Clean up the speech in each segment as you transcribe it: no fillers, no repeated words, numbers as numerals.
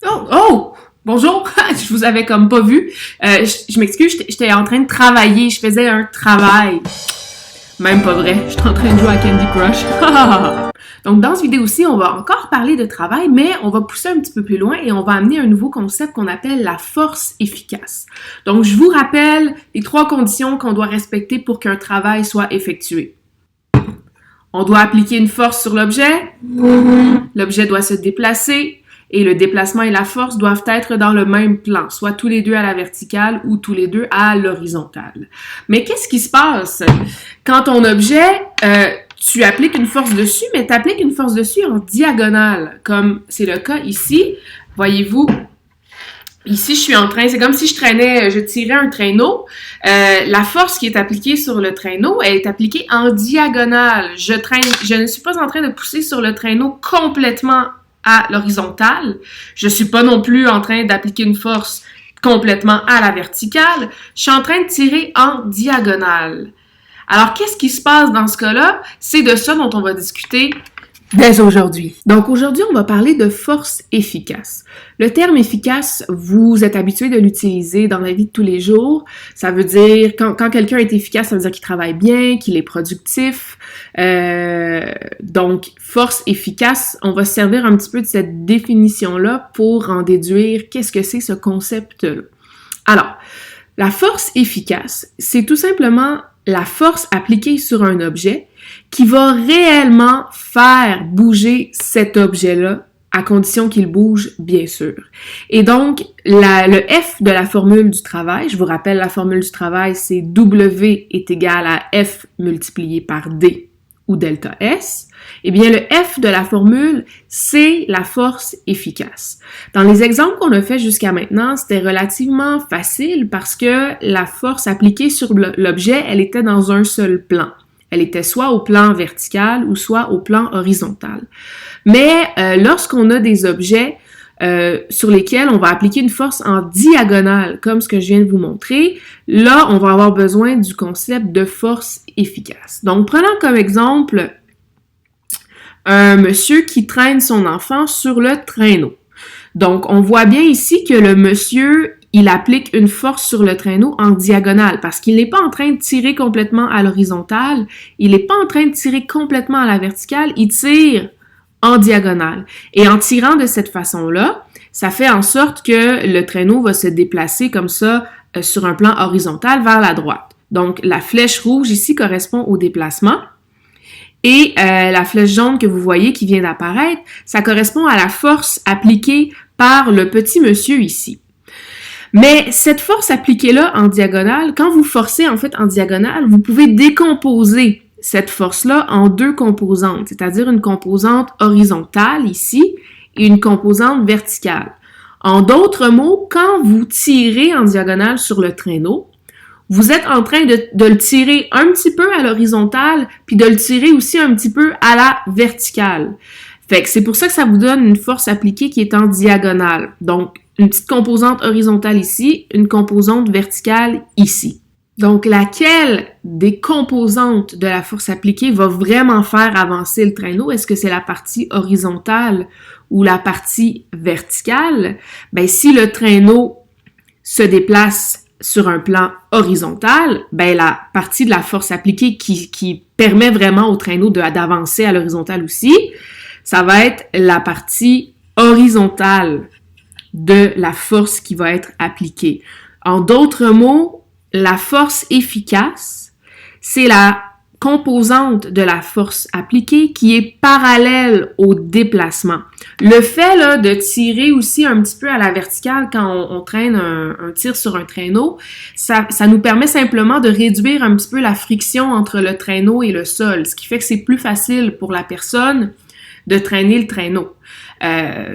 Oh, oh! Bonjour! Je vous avais comme pas vu. Je m'excuse, j'étais en train de travailler. Je faisais un travail. Même pas vrai. J'étais en train de jouer à Candy Crush. Donc, dans cette vidéo-ci, on va encore parler de travail, mais on va pousser un petit peu plus loin et on va amener un nouveau concept qu'on appelle la force efficace. Donc, je vous rappelle les 3 conditions qu'on doit respecter pour qu'un travail soit effectué. On doit appliquer une force sur l'objet. L'objet doit se déplacer. Et le déplacement et la force doivent être dans le même plan, soit tous les deux à la verticale ou tous les deux à l'horizontale. Mais qu'est-ce qui se passe quand ton objet, tu appliques une force dessus, mais tu appliques une force dessus en diagonale, comme c'est le cas ici. Voyez-vous, ici, je suis en train, c'est comme si je tirais un traîneau. La force qui est appliquée sur le traîneau, elle est appliquée en diagonale. Je ne suis pas en train de pousser sur le traîneau complètement à l'horizontale. Je suis pas non plus en train d'appliquer une force complètement à la verticale. Je suis en train de tirer en diagonale. Alors, qu'est-ce qui se passe dans ce cas-là? C'est de ça dont on va discuter dès aujourd'hui. Donc, aujourd'hui, on va parler de force efficace. Le terme efficace, vous êtes habitué de l'utiliser dans la vie de tous les jours. Ça veut dire, quand quelqu'un est efficace, ça veut dire qu'il travaille bien, qu'il est productif. Donc, force efficace, on va se servir un petit peu de cette définition-là pour en déduire qu'est-ce que c'est ce concept-là. Alors, la force efficace, c'est tout simplement la force appliquée sur un objet qui va réellement faire bouger cet objet-là, à condition qu'il bouge, bien sûr. Et donc, le F de la formule du travail, je vous rappelle, la formule du travail, c'est W est égal à F multiplié par D ou delta S. Eh bien, le F de la formule, c'est la force efficace. Dans les exemples qu'on a fait jusqu'à maintenant, c'était relativement facile parce que la force appliquée sur l'objet, elle était dans un seul plan. Elle était soit au plan vertical ou soit au plan horizontal. Mais lorsqu'on a des objets sur lesquels on va appliquer une force en diagonale, comme ce que je viens de vous montrer, là, on va avoir besoin du concept de force efficace. Donc, prenons comme exemple un monsieur qui traîne son enfant sur le traîneau. Donc, on voit bien ici que le monsieur, il applique une force sur le traîneau en diagonale parce qu'il n'est pas en train de tirer complètement à l'horizontale, il n'est pas en train de tirer complètement à la verticale, il tire en diagonale. Et en tirant de cette façon-là, ça fait en sorte que le traîneau va se déplacer comme ça sur un plan horizontal vers la droite. Donc, la flèche rouge ici correspond au déplacement. Et la flèche jaune que vous voyez qui vient d'apparaître, ça correspond à la force appliquée par le petit monsieur ici. Mais cette force appliquée-là en diagonale, quand vous forcez en fait en diagonale, vous pouvez décomposer cette force-là en 2 composantes, c'est-à-dire une composante horizontale ici et une composante verticale. En d'autres mots, quand vous tirez en diagonale sur le traîneau, vous êtes en train de le tirer un petit peu à l'horizontale, puis de le tirer aussi un petit peu à la verticale. Fait que c'est pour ça que ça vous donne une force appliquée qui est en diagonale. Donc, une petite composante horizontale ici, une composante verticale ici. Donc, laquelle des composantes de la force appliquée va vraiment faire avancer le traîneau? Est-ce que c'est la partie horizontale ou la partie verticale? Ben, si le traîneau se déplace sur un plan horizontal, ben, la partie de la force appliquée qui permet vraiment au traîneau d'avancer à l'horizontale aussi, ça va être la partie horizontale de la force qui va être appliquée. En d'autres mots, la force efficace, c'est la composante de la force appliquée qui est parallèle au déplacement. Le fait là, de tirer aussi un petit peu à la verticale quand on traîne un tir sur un traîneau, ça nous permet simplement de réduire un petit peu la friction entre le traîneau et le sol, ce qui fait que c'est plus facile pour la personne de traîner le traîneau.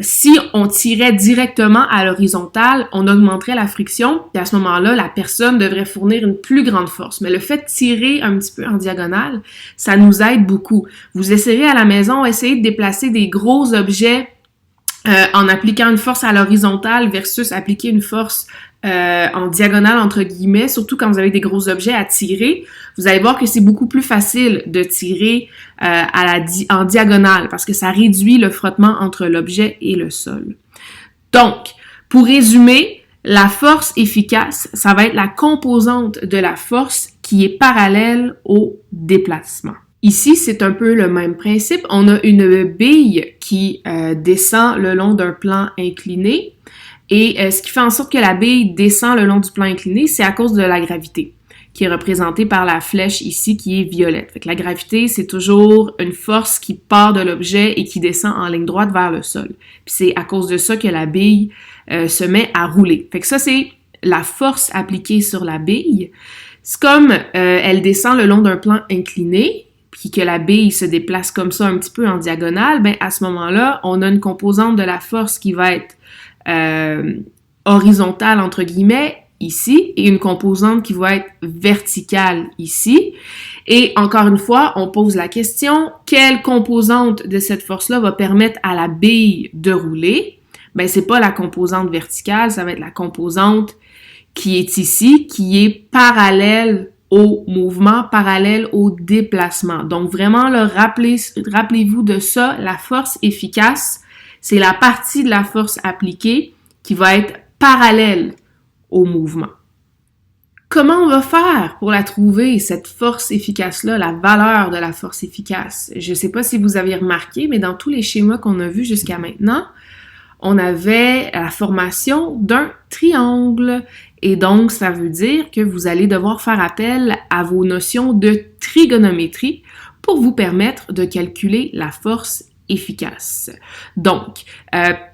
Si on tirait directement à l'horizontale, on augmenterait la friction, et à ce moment-là, la personne devrait fournir une plus grande force. Mais le fait de tirer un petit peu en diagonale, ça nous aide beaucoup. Vous essayerez à la maison, essayez de déplacer des gros objets en appliquant une force à l'horizontale versus appliquer une force en diagonale, entre guillemets, surtout quand vous avez des gros objets à tirer, vous allez voir que c'est beaucoup plus facile de tirer en diagonale parce que ça réduit le frottement entre l'objet et le sol. Donc, pour résumer, la force efficace, ça va être la composante de la force qui est parallèle au déplacement. Ici, c'est un peu le même principe. On a une bille qui descend le long d'un plan incliné et ce qui fait en sorte que la bille descend le long du plan incliné, c'est à cause de la gravité, qui est représentée par la flèche ici qui est violette. Fait que la gravité, c'est toujours une force qui part de l'objet et qui descend en ligne droite vers le sol. Puis c'est à cause de ça que la bille se met à rouler. Fait que ça, c'est la force appliquée sur la bille. C'est comme elle descend le long d'un plan incliné, puis que la bille se déplace comme ça un petit peu en diagonale, ben à ce moment-là, on a une composante de la force qui va être horizontale, entre guillemets, ici, et une composante qui va être verticale ici. Et encore une fois, on pose la question, quelle composante de cette force-là va permettre à la bille de rouler? Ben, c'est pas la composante verticale, ça va être la composante qui est ici, qui est parallèle au mouvement, parallèle au déplacement. Donc vraiment, là, rappelez-vous de ça, la force efficace, c'est la partie de la force appliquée qui va être parallèle au mouvement. Comment on va faire pour la trouver, cette force efficace-là, la valeur de la force efficace? Je ne sais pas si vous avez remarqué, mais dans tous les schémas qu'on a vus jusqu'à maintenant, on avait la formation d'un triangle. Et donc, ça veut dire que vous allez devoir faire appel à vos notions de trigonométrie pour vous permettre de calculer la force efficace. Donc,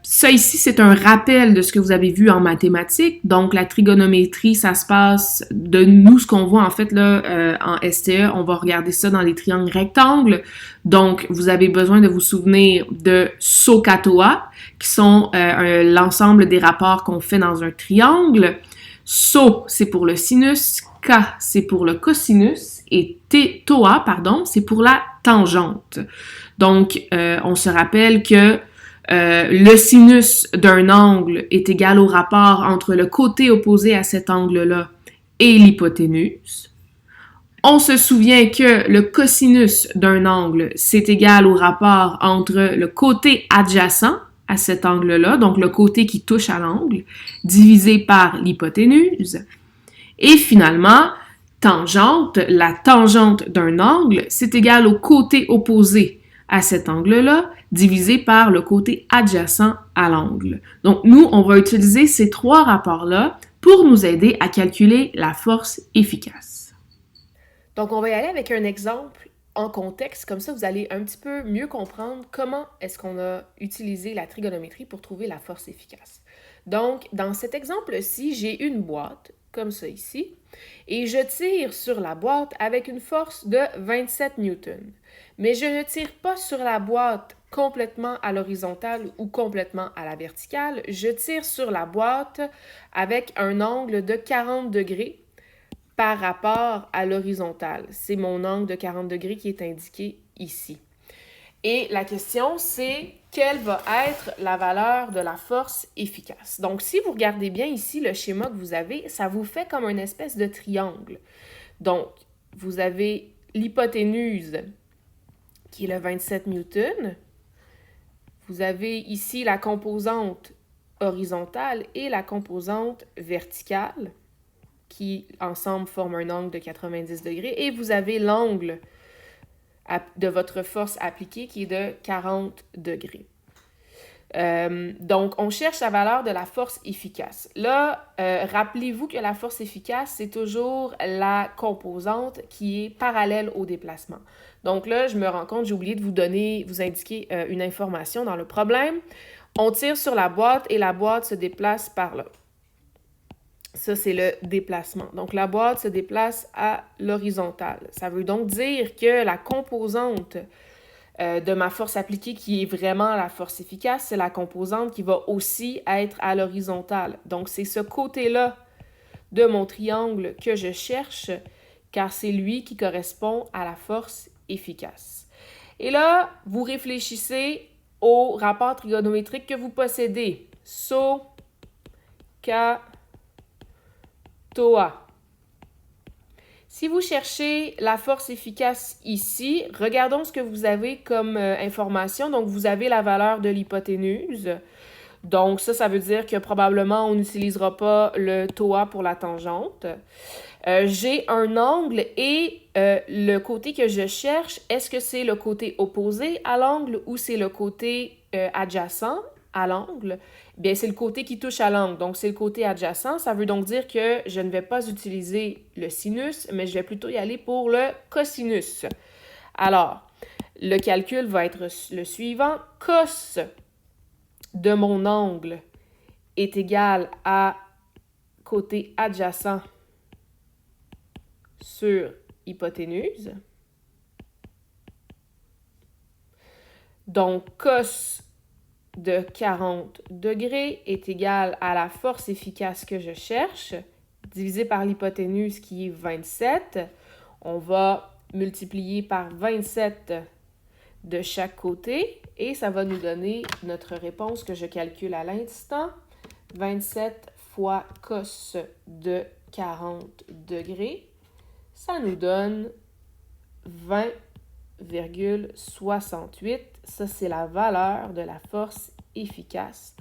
ça ici, c'est un rappel de ce que vous avez vu en mathématiques. Donc, la trigonométrie, ça se passe de nous, ce qu'on voit en fait là en STE, on va regarder ça dans les triangles rectangles. Donc, vous avez besoin de vous souvenir de SOHCAHTOA, qui sont l'ensemble des rapports qu'on fait dans un triangle. SO, c'est pour le sinus, K, c'est pour le cosinus, et TOA, c'est pour la tangente. Donc, on se rappelle que le sinus d'un angle est égal au rapport entre le côté opposé à cet angle-là et l'hypoténuse. On se souvient que le cosinus d'un angle, c'est égal au rapport entre le côté adjacent à cet angle-là, donc le côté qui touche à l'angle, divisé par l'hypoténuse. Et finalement, tangente, la tangente d'un angle, c'est égal au côté opposé à cet angle-là, divisé par le côté adjacent à l'angle. Donc, nous, on va utiliser ces trois rapports-là pour nous aider à calculer la force efficace. Donc, on va y aller avec un exemple en contexte, comme ça vous allez un petit peu mieux comprendre comment est-ce qu'on a utilisé la trigonométrie pour trouver la force efficace. Donc, dans cet exemple-ci, j'ai une boîte, comme ça ici, et je tire sur la boîte avec une force de 27 newtons. Mais je ne tire pas sur la boîte complètement à l'horizontale ou complètement à la verticale, je tire sur la boîte avec un angle de 40 degrés par rapport à l'horizontale. C'est mon angle de 40 degrés qui est indiqué ici. Et la question, c'est quelle va être la valeur de la force efficace? Donc, si vous regardez bien ici le schéma que vous avez, ça vous fait comme une espèce de triangle. Donc, vous avez l'hypoténuse qui est le 27 newtons. Vous avez ici la composante horizontale et la composante verticale qui ensemble forment un angle de 90 degrés. Et vous avez l'angle de votre force appliquée qui est de 40 degrés. Donc, on cherche la valeur de la force efficace. Là, rappelez-vous que la force efficace, c'est toujours la composante qui est parallèle au déplacement. Donc là, je me rends compte, j'ai oublié de vous indiquer une information dans le problème. On tire sur la boîte et la boîte se déplace par là. Ça, c'est le déplacement. Donc, la boîte se déplace à l'horizontale. Ça veut donc dire que la composante de ma force appliquée, qui est vraiment la force efficace, c'est la composante qui va aussi être à l'horizontale. Donc, c'est ce côté-là de mon triangle que je cherche, car c'est lui qui correspond à la force efficace. Et là, vous réfléchissez au rapport trigonométrique que vous possédez. SOHCAHTOA. Si vous cherchez la force efficace ici, regardons ce que vous avez comme information. Donc, vous avez la valeur de l'hypoténuse. Donc ça veut dire que probablement on n'utilisera pas le TOA pour la tangente. J'ai un angle et le côté que je cherche, est-ce que c'est le côté opposé à l'angle ou c'est le côté adjacent à l'angle? Bien, c'est le côté qui touche à l'angle, donc c'est le côté adjacent. Ça veut donc dire que je ne vais pas utiliser le sinus, mais je vais plutôt y aller pour le cosinus. Alors, le calcul va être le suivant. Cos de mon angle est égal à côté adjacent sur hypoténuse. Donc, cos de 40 degrés est égal à la force efficace que je cherche, divisé par l'hypoténuse qui est 27. On va multiplier par 27 de chaque côté et ça va nous donner notre réponse que je calcule à l'instant. 27 fois cos de 40 degrés, ça nous donne 20,68. Ça, c'est la valeur de la force efficace.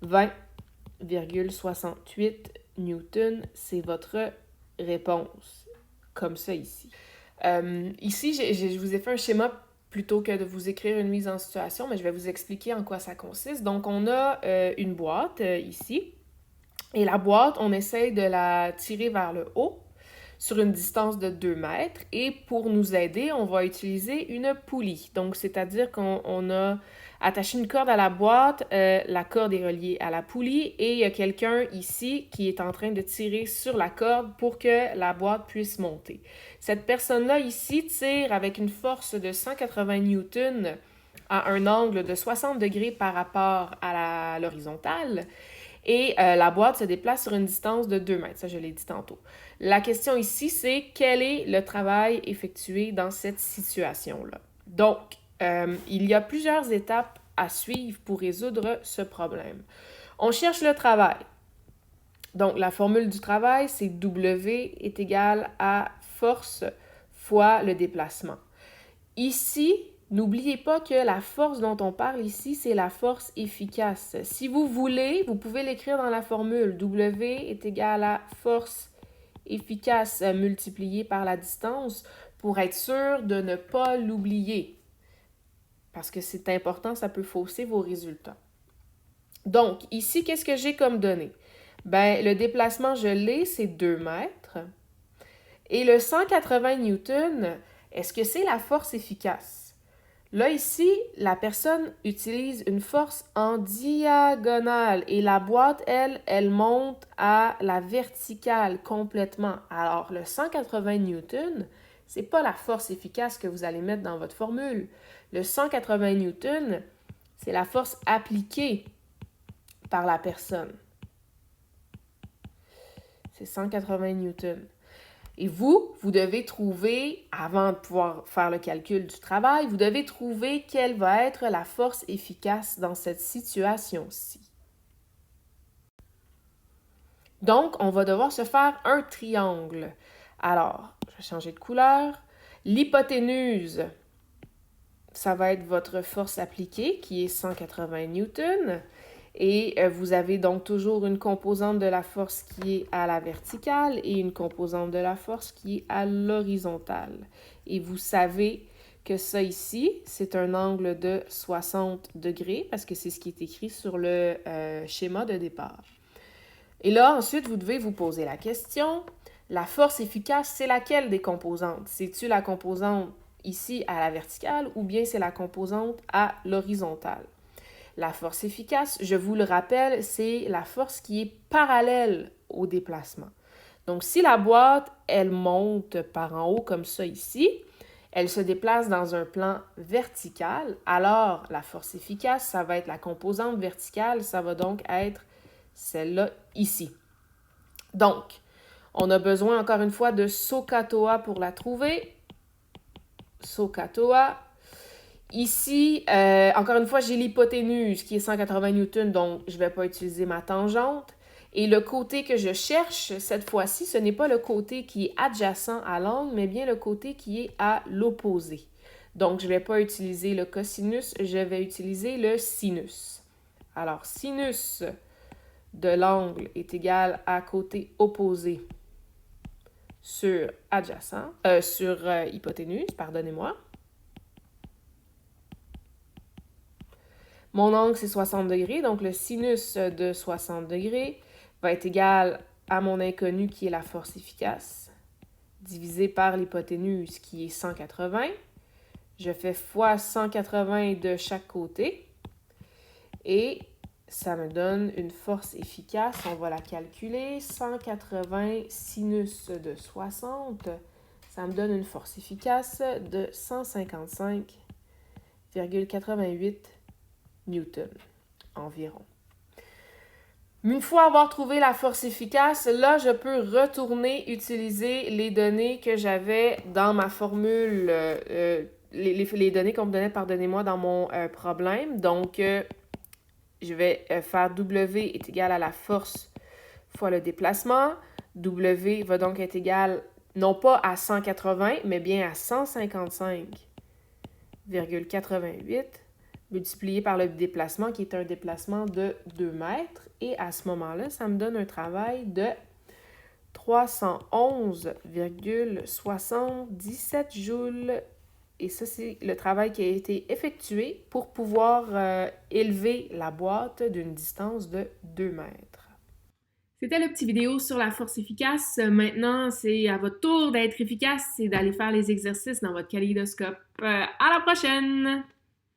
20,68 newtons, c'est votre réponse. Comme ça ici. Ici, je vous ai fait un schéma plutôt que de vous écrire une mise en situation, mais je vais vous expliquer en quoi ça consiste. Donc, on a une boîte ici. Et la boîte, on essaye de la tirer vers le haut sur une distance de 2 mètres. Et pour nous aider, on va utiliser une poulie. Donc, c'est-à-dire qu'on a attaché une corde à la boîte, la corde est reliée à la poulie et il y a quelqu'un ici qui est en train de tirer sur la corde pour que la boîte puisse monter. Cette personne-là ici tire avec une force de 180 newtons à un angle de 60 degrés par rapport à l'horizontale. Et la boîte se déplace sur une distance de 2 mètres, ça je l'ai dit tantôt. La question ici, c'est quel est le travail effectué dans cette situation-là? Donc, il y a plusieurs étapes à suivre pour résoudre ce problème. On cherche le travail. Donc, la formule du travail, c'est W est égal à force fois le déplacement. Ici, n'oubliez pas que la force dont on parle ici, c'est la force efficace. Si vous voulez, vous pouvez l'écrire dans la formule. W est égal à force efficace multipliée par la distance pour être sûr de ne pas l'oublier. Parce que c'est important, ça peut fausser vos résultats. Donc, ici, qu'est-ce que j'ai comme données? Ben, le déplacement, je l'ai, c'est 2 mètres. Et le 180 newtons, est-ce que c'est la force efficace? Là, ici, la personne utilise une force en diagonale et la boîte, elle monte à la verticale complètement. Alors, le 180 newtons, c'est pas la force efficace que vous allez mettre dans votre formule. Le 180 newtons, c'est la force appliquée par la personne. C'est 180 newtons. Et vous devez trouver, avant de pouvoir faire le calcul du travail, vous devez trouver quelle va être la force efficace dans cette situation-ci. Donc, on va devoir se faire un triangle. Alors, je vais changer de couleur. L'hypoténuse, ça va être votre force appliquée qui est 180 newtons. Et vous avez donc toujours une composante de la force qui est à la verticale et une composante de la force qui est à l'horizontale. Et vous savez que ça ici, c'est un angle de 60 degrés parce que c'est ce qui est écrit sur le schéma de départ. Et là, ensuite, vous devez vous poser la question, la force efficace, c'est laquelle des composantes? C'est-tu la composante ici à la verticale ou bien c'est la composante à l'horizontale? La force efficace, je vous le rappelle, c'est la force qui est parallèle au déplacement. Donc, si la boîte, elle monte par en haut comme ça ici, elle se déplace dans un plan vertical, alors la force efficace, ça va être la composante verticale, ça va donc être celle-là ici. Donc, on a besoin encore une fois de SOHCAHTOA pour la trouver. SOHCAHTOA. Ici, encore une fois, j'ai l'hypoténuse qui est 180 newtons, donc je ne vais pas utiliser ma tangente. Et le côté que je cherche, cette fois-ci, ce n'est pas le côté qui est adjacent à l'angle, mais bien le côté qui est à l'opposé. Donc, je ne vais pas utiliser le cosinus, je vais utiliser le sinus. Alors, sinus de l'angle est égal à côté opposé sur adjacent, sur hypoténuse, pardonnez-moi. Mon angle, c'est 60 degrés, donc le sinus de 60 degrés va être égal à mon inconnu qui est la force efficace, divisé par l'hypoténuse qui est 180. Je fais fois 180 de chaque côté et ça me donne une force efficace. On va la calculer. 180 sinus de 60, ça me donne une force efficace de 155,88 newtons environ. Une fois avoir trouvé la force efficace, là, je peux retourner utiliser les données que j'avais dans ma formule, les données qu'on me donnait, pardonnez-moi, dans mon problème. Donc, je vais faire W est égal à la force fois le déplacement. W va donc être égal, non pas à 180, mais bien à 155,88 multiplié par le déplacement qui est un déplacement de 2 mètres. Et à ce moment-là, ça me donne un travail de 311,77 joules. Et ça, c'est le travail qui a été effectué pour pouvoir élever la boîte d'une distance de 2 mètres. C'était le petit vidéo sur la force efficace. Maintenant, c'est à votre tour d'être efficace et d'aller faire les exercices dans votre kaléidoscope. À la prochaine!